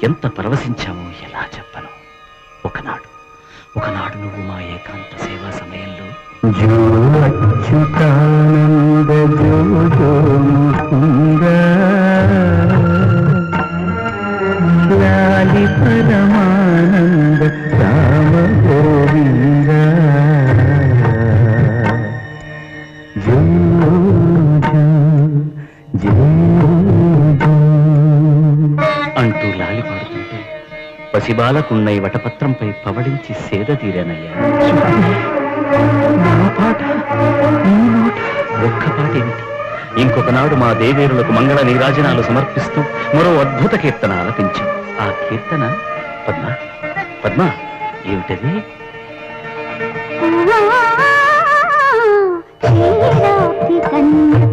ఎంత పరవశించామో ఎలా చెప్పను. ఒకనాడు ఒకనాడు నువ్వు మా ఏకాంత సేవా సమయంలో జో అచ్యుతానంద జో జో ముకుంద లాలి పరమానంద రామ గోవింద జో జో జో జో అంటూ లాలి పాడుతుంటే పసిబాలకున్నై వటపత్రంపై పవళించి సేద తీరానయ్యా. నా పాట నీ నోట ఒక్క పాట ఏమిటి, ఇంకొకనాడు మా దేవేరులకు మంగళ నీరాజనాలు సమర్పిస్తూ మరో అద్భుత కీర్తన ఆలపించు. ఆ కీర్తన పద్మ పద్మ ఏమిటది? క్షీరాబ్ది కన్యక